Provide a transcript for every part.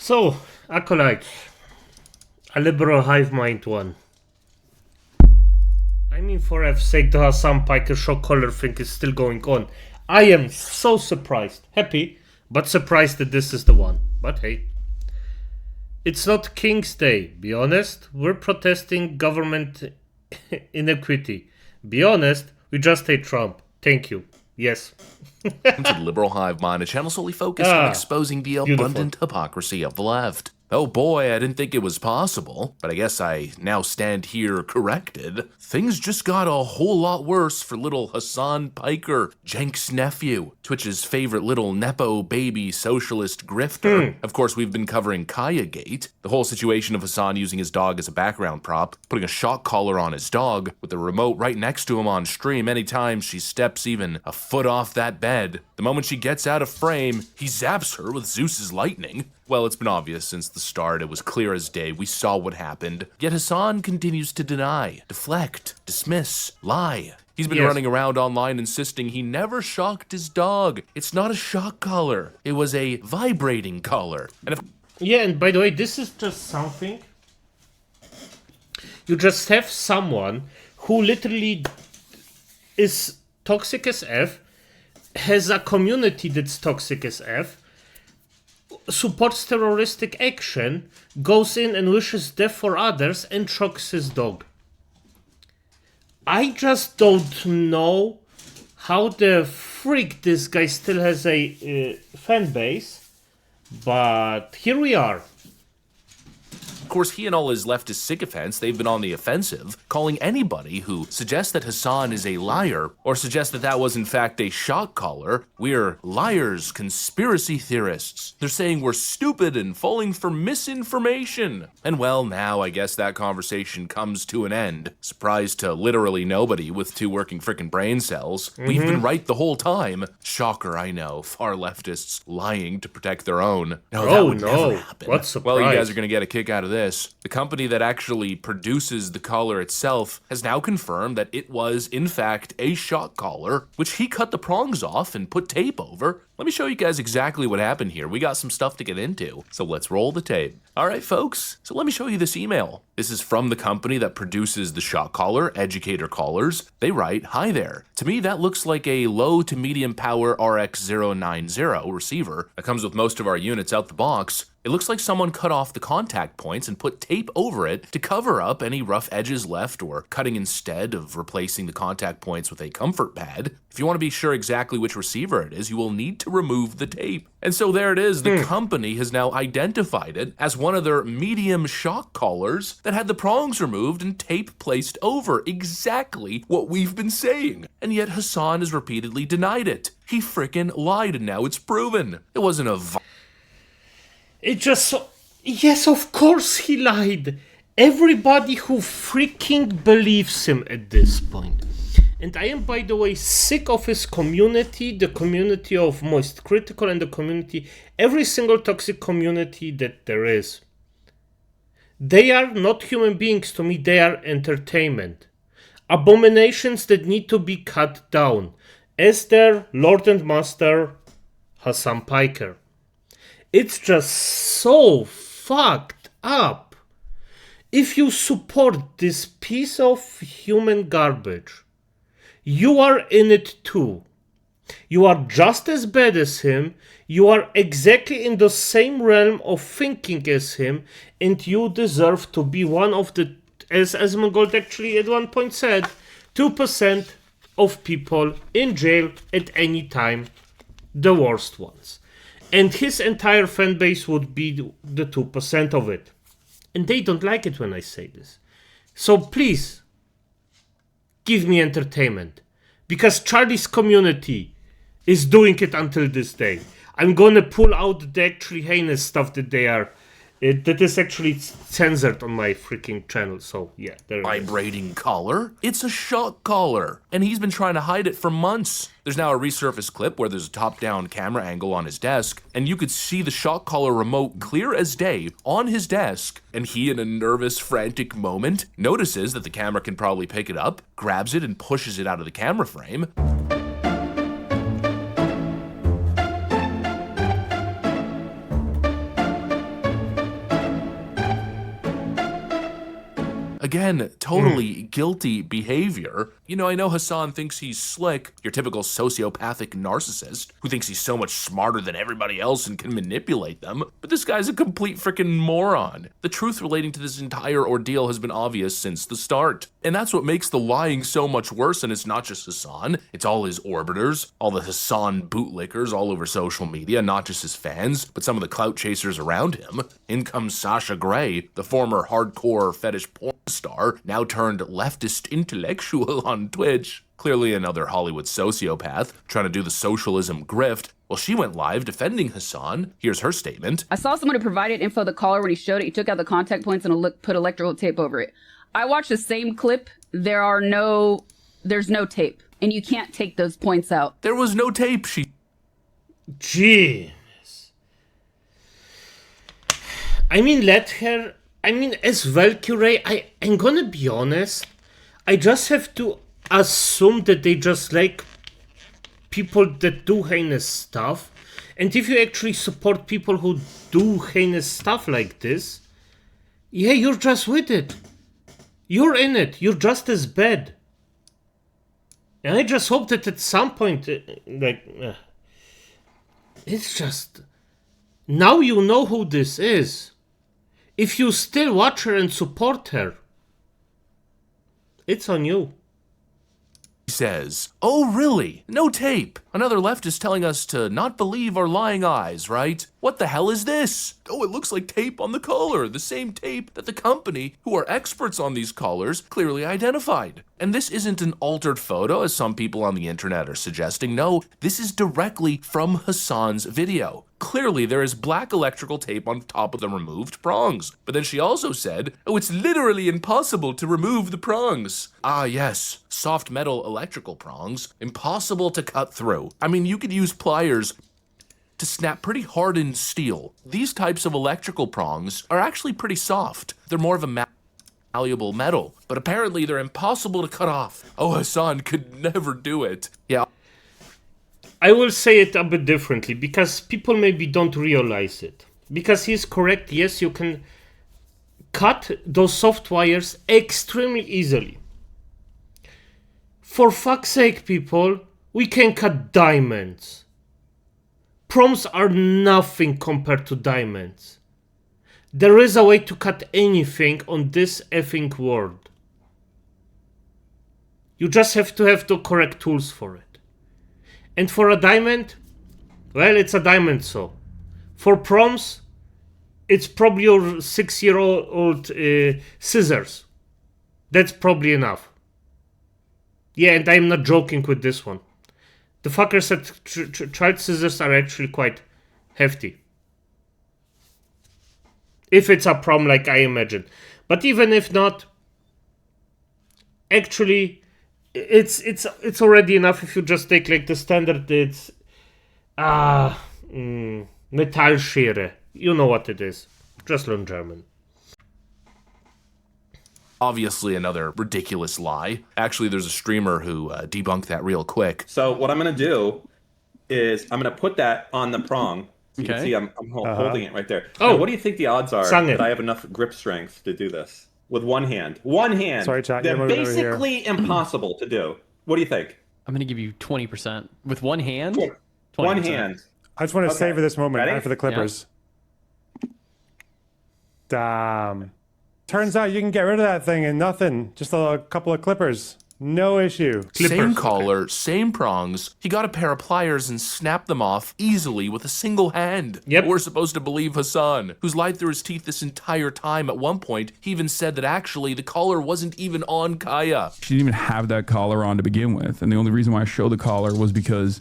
So, Acolyte, a liberal hive mind one. I mean, for F's sake, the Hassan Piker shock collar thing is still going on. I am so surprised. Happy, but surprised that this is the one. But hey. It's not King's Day, be honest. We're protesting government inequity. Be honest, we just hate Trump. Thank you. Yes. To the Liberal Hive Mind, a channel solely focused on exposing the abundant hypocrisy of the left. Oh boy, I didn't think it was possible, but I guess I now stand here corrected. Things just got a whole lot worse for little Hassan Piker, Jenk's nephew, Twitch's favorite little Nepo baby socialist grifter. Of course, we've been covering Kaya Gate, the whole situation of Hassan using his dog as a background prop, putting a shock collar on his dog, with the remote right next to him on stream anytime she steps even a foot off that bed. The moment she gets out of frame, he zaps her with Zeus's lightning. Well, it's been obvious since the start, it was clear as day, we saw what happened. Yet Hassan continues to deny, deflect, dismiss, lie. He's been running around online insisting he never shocked his dog. It's not a shock collar. It was a vibrating collar. And by the way, this is just something. You just have someone who literally is toxic as F, has a community that's toxic as F, supports terroristic action, goes in and wishes death for others, and shocks his dog. I just don't know how the freak this guy still has a fan base, but here we are. Of course, he and all his leftist sycophants, they've been on the offensive, calling anybody who suggests that Hassan is a liar, or suggests that that was in fact a shock collar, we're liars, conspiracy theorists. They're saying we're stupid and falling for misinformation. And well, now I guess that conversation comes to an end. Surprise to literally nobody with two working frickin' brain cells. We've been right the whole time. Shocker, I know. Far leftists lying to protect their own. No, that would never happen. What surprise. Well, you guys are gonna get a kick out of this. The company that actually produces the collar itself has now confirmed that it was, in fact, a shock collar, which he cut the prongs off and put tape over. Let me show you guys exactly what happened here. We got some stuff to get into, so let's roll the tape. All right, folks, so let me show you this email. This is from the company that produces the shock collar, Educator Collars. They write, "Hi there. To me, that looks like a low to medium power RX090 receiver that comes with most of our units out the box. It looks like someone cut off the contact points and put tape over it to cover up any rough edges left, or cutting instead of replacing the contact points with a comfort pad. If you want to be sure exactly which receiver it is, you will need to remove the tape." And so there it is. The company has now identified it as one of their medium shock collars that had the prongs removed and tape placed over. Exactly what we've been saying. And yet Hassan has repeatedly denied it. He frickin' lied, and now it's proven. It wasn't a It just so... Yes, of course he lied. Everybody who freaking believes him at this point. And I am, by the way, sick of his community, the community of Moist Critical, and the community, every single toxic community that there is. They are not human beings to me, they are entertainment. Abominations that need to be cut down. As their Lord and Master, Hassan Piker. It's just so fucked up. If you support this piece of human garbage, you are in it too. You are just as bad as him, you are exactly in the same realm of thinking as him, and you deserve to be one of the, as Asmongold actually at one point said, 2% of people in jail at any time, the worst ones. And his entire fan base would be the 2% of it. And they don't like it when I say this. So please, give me entertainment. Because Charlie's community is doing it until this day. I'm gonna pull out the actually heinous stuff that they are... that is actually censored on my freaking channel, so yeah, there it is. Vibrating collar? It's a shock collar, and he's been trying to hide it for months. There's now a resurfaced clip where there's a top-down camera angle on his desk, and you could see the shock collar remote clear as day on his desk, and he, in a nervous, frantic moment, notices that the camera can probably pick it up, grabs it and pushes it out of the camera frame. Again, totally guilty behavior. You know, I know Hassan thinks he's slick, your typical sociopathic narcissist who thinks he's so much smarter than everybody else and can manipulate them, but this guy's a complete freaking moron. The truth relating to this entire ordeal has been obvious since the start. And that's what makes the lying so much worse, and it's not just Hassan, it's all his orbiters, all the Hassan bootlickers all over social media, not just his fans, but some of the clout chasers around him. In comes Sasha Grey, the former hardcore fetish porn star, now turned leftist intellectual on Twitch. Clearly another Hollywood sociopath trying to do the socialism grift. Well, she went live defending Hassan. Here's her statement. I saw someone who provided info of the caller when he showed it. He took out the contact points and put electrical tape over it. I watched the same clip. There's no tape, and you can't take those points out. There was no tape, she... Jeez. I mean, as Valkyrie, I'm gonna be honest, I just have to assume that they just like people that do heinous stuff. And if you actually support people who do heinous stuff like this, yeah, you're just with it. You're in it. You're just as bad. And I just hope that at some point, it's just... Now you know who this is. If you still watch her and support her, it's on you. Says, oh really? No tape. Another leftist telling us to not believe our lying eyes, right? What the hell is this? Oh, it looks like tape on the collar, the same tape that the company, who are experts on these collars, clearly identified. And this isn't an altered photo, as some people on the internet are suggesting. No, this is directly from Hassan's video. Clearly, there is black electrical tape on top of the removed prongs. But then she also said, oh, it's literally impossible to remove the prongs. Ah, yes, soft metal electrical prongs, impossible to cut through. I mean, you could use pliers to snap pretty hardened steel. These types of electrical prongs are actually pretty soft. They're more of a malleable metal, but apparently they're impossible to cut off. Oh, Hassan could never do it. Yeah. I will say it a bit differently, because people maybe don't realize it. Because he's correct, yes, you can cut those soft wires extremely easily. For fuck's sake, people, we can cut diamonds. Proms are nothing compared to diamonds. There is a way to cut anything on this effing world. You just have to have the correct tools for it. And for a diamond, well, it's a diamond saw. For proms, it's probably your 6-year-old scissors. That's probably enough. Yeah, and I'm not joking with this one. The fuckers at child scissors are actually quite hefty. If it's a prom like I imagine. But even if not, actually, it's already enough if you just take like the standard, it's Metallschere. You know what it is. Just learn German. Obviously another ridiculous lie. Actually, there's a streamer who debunked that real quick. So what I'm going to do is I'm going to put that on the prong. So you can see I'm holding it right there. Oh. Now, what do you think the odds are that I have enough grip strength to do this with one hand? One hand. Sorry, chat. They're basically impossible to do. What do you think? I'm going to give you 20%. With one hand? 20%. One hand. I just want to savor this moment. Ready? For the Clippers. Yeah. Damn. Turns out you can get rid of that thing in nothing. Just a couple of clippers. No issue. Same collar, same prongs. He got a pair of pliers and snapped them off easily with a single hand. Yep. We're supposed to believe Hassan, who's lied through his teeth this entire time. At one point, he even said that actually the collar wasn't even on Kaya. She didn't even have that collar on to begin with. And the only reason why I showed the collar was because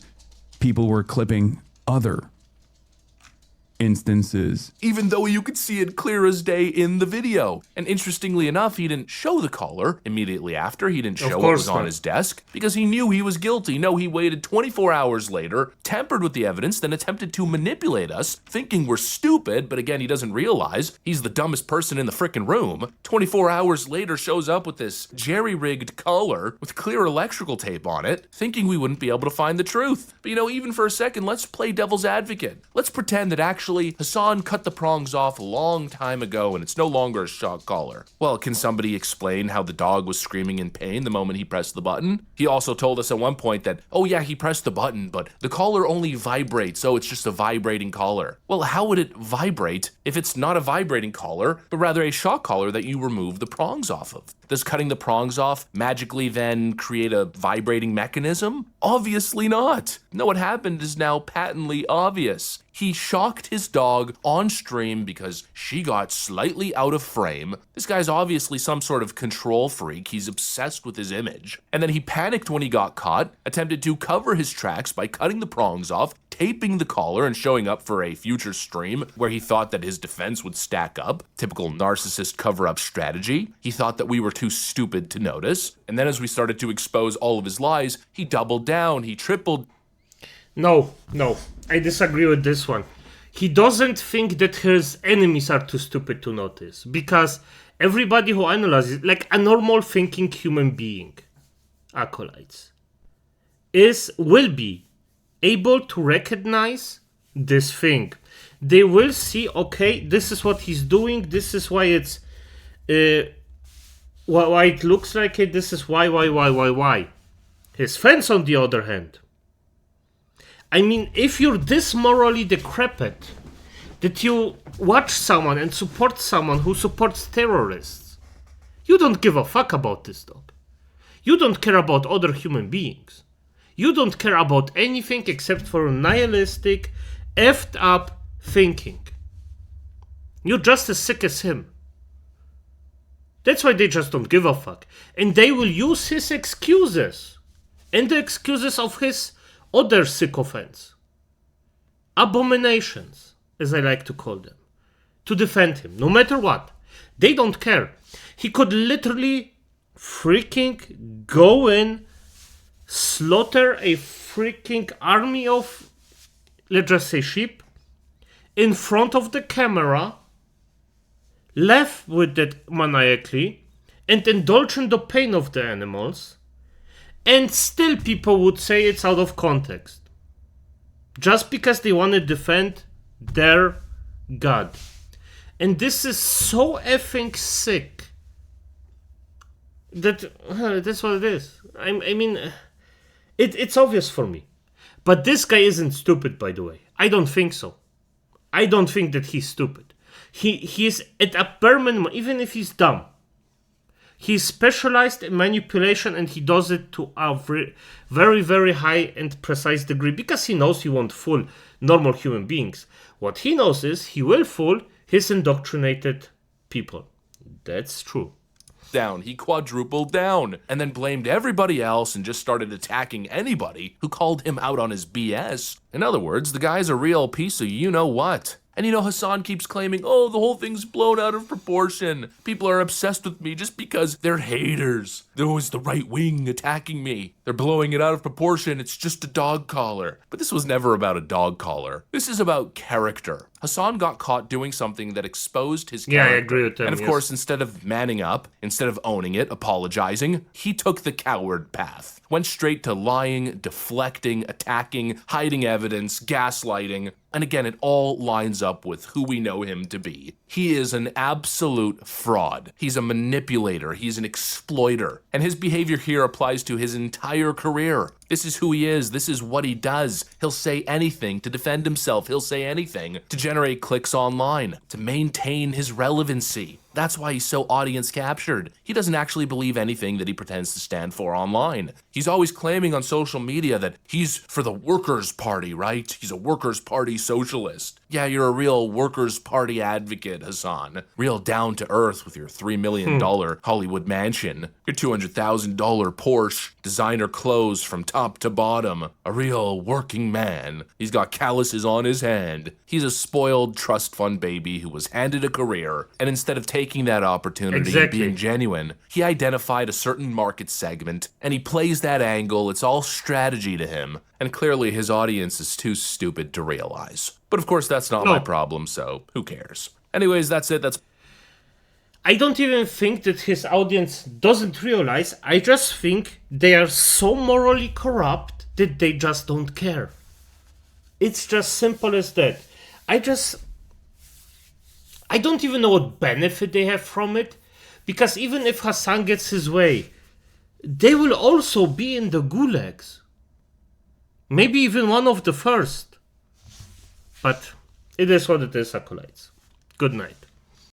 people were clipping other instances. Even though you could see it clear as day in the video. And interestingly enough, he didn't show the collar immediately after. He didn't show what was on his desk because he knew he was guilty. No, he waited 24 hours later, tampered with the evidence, then attempted to manipulate us, thinking we're stupid, but again, he doesn't realize he's the dumbest person in the frickin' room. 24 hours later shows up with this jerry-rigged collar with clear electrical tape on it, thinking we wouldn't be able to find the truth. But you know, even for a second, let's play devil's advocate. Let's pretend that actually Actually, Hassan cut the prongs off a long time ago and it's no longer a shock collar. Well, can somebody explain how the dog was screaming in pain the moment he pressed the button? He also told us at one point that, oh yeah, he pressed the button, but the collar only vibrates, so it's just a vibrating collar. Well, how would it vibrate if it's not a vibrating collar, but rather a shock collar that you remove the prongs off of? Does cutting the prongs off magically then create a vibrating mechanism? Obviously not. No, what happened is now patently obvious. He shocked his dog on stream because she got slightly out of frame. This guy's obviously some sort of control freak. He's obsessed with his image. And then he panicked when he got caught, attempted to cover his tracks by cutting the prongs off, taping the collar and showing up for a future stream where he thought that his defense would stack up. Typical narcissist cover-up strategy. He thought that we were too stupid to notice. And then as we started to expose all of his lies, he doubled down, he tripled. No, I disagree with this one. He doesn't think that his enemies are too stupid to notice, because everybody who analyzes, like a normal thinking human being, acolytes, will be able to recognize this thing. They will see, okay, this is what he's doing, this is why it's why it looks like it, this is why. His friends, on the other hand, I mean, if you're this morally decrepit that you watch someone and support someone who supports terrorists, you don't give a fuck about this dog. You don't care about other human beings. You don't care about anything except for nihilistic, effed up thinking. You're just as sick as him. That's why they just don't give a fuck. And they will use his excuses and the excuses of his other sycophants, abominations, as I like to call them, to defend him, no matter what. They don't care. He could literally freaking go in, slaughter a freaking army of, let's just say, sheep, in front of the camera, laugh with that maniacally, and indulge in the pain of the animals, and still people would say it's out of context. Just because they want to defend their god. And this is so effing sick that that's what it is. I mean, it's obvious for me. But this guy isn't stupid, by the way. I don't think so. I don't think that he's stupid. He's at a bare minimum, even if he's dumb. He's specialized in manipulation, and he does it to a very, very high and precise degree because he knows he won't fool normal human beings. What he knows is he will fool his indoctrinated people. That's true. Down. He quadrupled down and then blamed everybody else and just started attacking anybody who called him out on his BS. In other words, the guy's a real piece of you-know-what. And you know, Hassan keeps claiming, oh, the whole thing's blown out of proportion. People are obsessed with me just because they're haters. They're always the right wing attacking me. They're blowing it out of proportion. It's just a dog collar. But this was never about a dog collar. This is about character. Hassan got caught doing something that exposed his character. Yeah, I agree with that. And of course, instead of manning up, instead of owning it, apologizing, he took the coward path. Went straight to lying, deflecting, attacking, hiding evidence, gaslighting. And again, it all lines up with who we know him to be. He is an absolute fraud. He's a manipulator. He's an exploiter. And his behavior here applies to his entire career. This is who he is. This is what he does. He'll say anything to defend himself. He'll say anything to generate clicks online, to maintain his relevancy. That's why he's so audience captured. He doesn't actually believe anything that he pretends to stand for online. He's always claiming on social media that he's for the Workers' Party, right? He's a Workers' Party socialist. Yeah, you're a real Workers' Party advocate, Hassan. Real down to earth with your $3 million Hollywood mansion, your $200,000 Porsche, designer clothes from top to bottom. A real working man. He's got calluses on his hand. He's a spoiled trust fund baby who was handed a career, and instead of taking that opportunity and being genuine, he identified a certain market segment, and he plays that angle. It's all strategy to him, and clearly his audience is too stupid to realize. But of course, that's not my problem, so who cares? Anyways, that's it. I don't even think that his audience doesn't realize. I just think they are so morally corrupt that they just don't care. It's just simple as that. I don't even know what benefit they have from it, because even if Hassan gets his way, they will also be in the gulags. Maybe even one of the first. But it is what it is, acolytes. Good night.